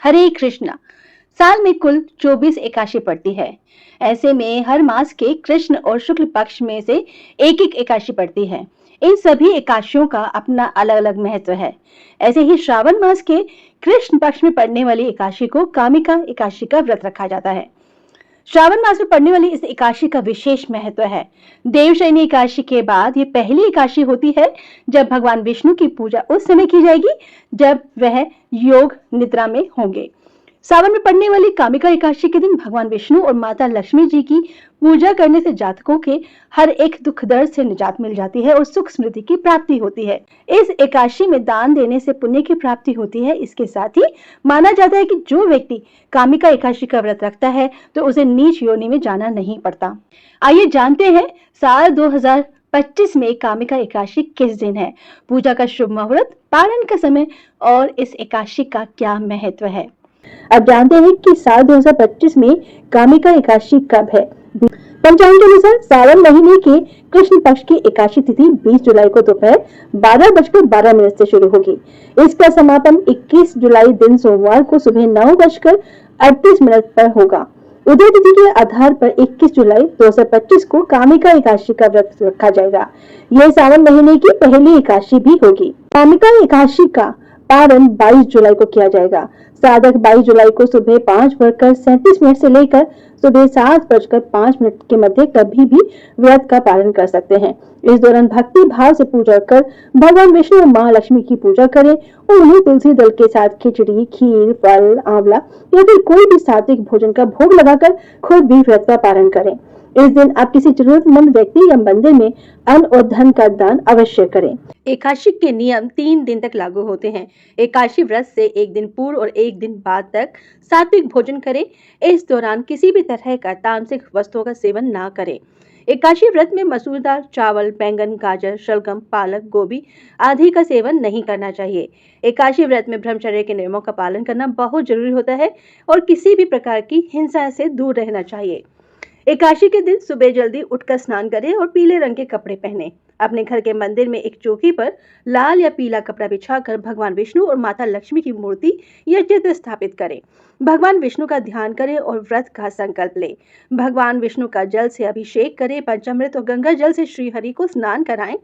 हरे कृष्णा। साल में कुल 24 एकादशी पड़ती है। ऐसे में हर मास के कृष्ण और शुक्ल पक्ष में से एक एक एकादशी पड़ती है। इन सभी एकादशियों का अपना अलग अलग महत्व है। ऐसे ही श्रावण मास के कृष्ण पक्ष में पड़ने वाली एकादशी को कामिका एकादशी का व्रत रखा जाता है। श्रावण मास में पड़ने वाली इस एकादशी का विशेष महत्व है। देवशयनी एकादशी के बाद ये पहली एकादशी होती है जब भगवान विष्णु की पूजा उस समय की जाएगी जब वह योग निद्रा में होंगे। सावन में पड़ने वाली कामिका एकादशी के दिन भगवान विष्णु और माता लक्ष्मी जी की पूजा करने से जातकों के हर एक दुख दर्द से निजात मिल जाती है और सुख समृद्धि की प्राप्ति होती है। इस एकादशी में दान देने से पुण्य की प्राप्ति होती है। इसके साथ ही माना जाता है कि जो व्यक्ति कामिका एकादशी का व्रत रखता है तो उसे नीच योनि में जाना नहीं पड़ता। आइए जानते हैं साल 2025 में कामिका एकादशी किस दिन है, पूजा का शुभ मुहूर्त, पालन का समय और इस एकादशी का क्या महत्व है। अब जानते हैं कि साल 2025 में कामिका एकादशी कब है। पंचांग के अनुसार सावन महीने के कृष्ण पक्ष की एकादशी तिथि 20 जुलाई को दोपहर 12:12 से शुरू होगी। इसका समापन 21 जुलाई दिन सोमवार को सुबह 9:38 पर होगा। उदय तिथि के आधार पर 21 जुलाई 2025 को कामिका एकादशी का व्रत रखा जाएगा। यह सावन महीने की पहली एकादशी भी होगी। कामिका एकादशी का पारण 22 जुलाई को किया जाएगा। साधक 22 जुलाई को सुबह 5:37 से लेकर सुबह 7:05 के मध्य कभी भी व्रत का पालन कर सकते हैं। इस दौरान भक्ति भाव से पूजा कर भगवान विष्णु और मां लक्ष्मी की पूजा करें और उन्हें तुलसी दल के साथ खिचड़ी, खीर, फल, आंवला या फिर कोई भी सात्विक भोजन का भोग लगाकर खुद भी व्रत का पालन करें। इस दिन आप किसी जरूरतमंद व्यक्ति या मंदिर में अन्न और धन का दान अवश्य करें। एकादशी के नियम 3 दिन तक लागू होते हैं। एकादशी व्रत से एक दिन पूर्व और एक दिन बाद तक सात्विक भोजन करें। इस दौरान किसी भी तरह का तामसिक वस्तुओं का सेवन ना करें। एकादशी व्रत में मसूर दाल, चावल, बैंगन, गाजर, शलगम, पालक, गोभी आदि का सेवन नहीं करना चाहिए। एकादशी व्रत में ब्रह्मचर्य के नियमों का पालन करना बहुत जरूरी होता है और किसी भी प्रकार की हिंसा से दूर रहना चाहिए। एकादशी के दिन सुबह जल्दी उठकर स्नान करें और पीले रंग के कपड़े पहने। अपने घर के मंदिर में एक चौकी पर लाल या पीला कपड़ा बिछाकर भगवान विष्णु और माता लक्ष्मी की मूर्ति या चित्र स्थापित करें। भगवान विष्णु का ध्यान करें और व्रत का संकल्प लें। भगवान विष्णु का जल से अभिषेक करें। पंचामृत और गंगा जल से श्री हरि को स्नान कराएं।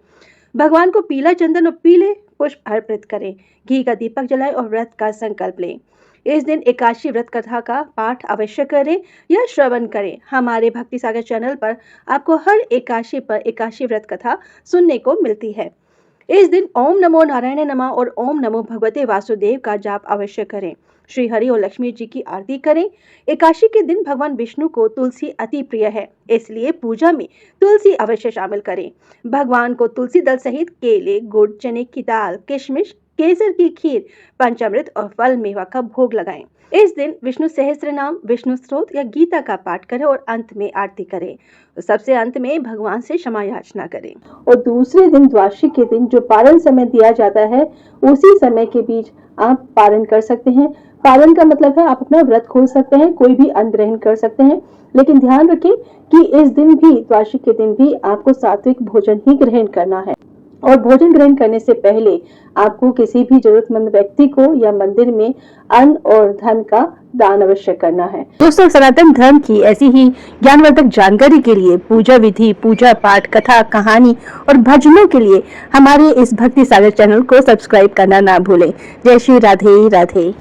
भगवान को पीला चंदन और पीले पुष्प अर्पित करें। घी का दीपक जलाएं और व्रत का संकल्प लें। इस दिन एकादशी व्रत कथा का पाठ अवश्य करें या श्रवण करें। हमारे भक्ति सागर चैनल पर आपको हर एकादशी पर एकादशी व्रत कथा सुनने को मिलती है। इस दिन ओम नमो नारायण नमः और ओम नमो भगवते वासुदेव का जाप अवश्य करें। श्री हरि और लक्ष्मी जी की आरती करें। एकादशी के दिन भगवान विष्णु को तुलसी अति प्रिय है, इसलिए पूजा में तुलसी अवश्य शामिल करें। भगवान को तुलसी दल सहित केले, गुड़, चने की दाल, किशमिश, केसर की खीर, पंचामृत और फल मेवा का भोग लगाएं। इस दिन विष्णु सहस्त्र नाम, विष्णु स्तोत्र या गीता का पाठ करें और अंत में आरती करें। सबसे अंत में भगवान से क्षमा याचना करें। और दूसरे दिन द्वादशी के दिन जो पारण समय दिया जाता है उसी समय के बीच आप पारण कर सकते हैं। पारण का मतलब है आप अपना व्रत खोल सकते हैं, कोई भी अन्न ग्रहण कर सकते हैं, लेकिन ध्यान रखें कि इस दिन भी, द्वादशी के दिन भी आपको सात्विक भोजन ही ग्रहण करना है और भोजन ग्रहण करने से पहले आपको किसी भी जरूरतमंद व्यक्ति को या मंदिर में अन्न और धन का दान अवश्य करना है। दोस्तों, सनातन धर्म की ऐसी ही ज्ञानवर्धक जानकारी के लिए, पूजा विधि, पूजा पाठ, कथा, कहानी और भजनों के लिए हमारे इस भक्ति सागर चैनल को सब्सक्राइब करना ना भूलें। जय श्री राधे राधे।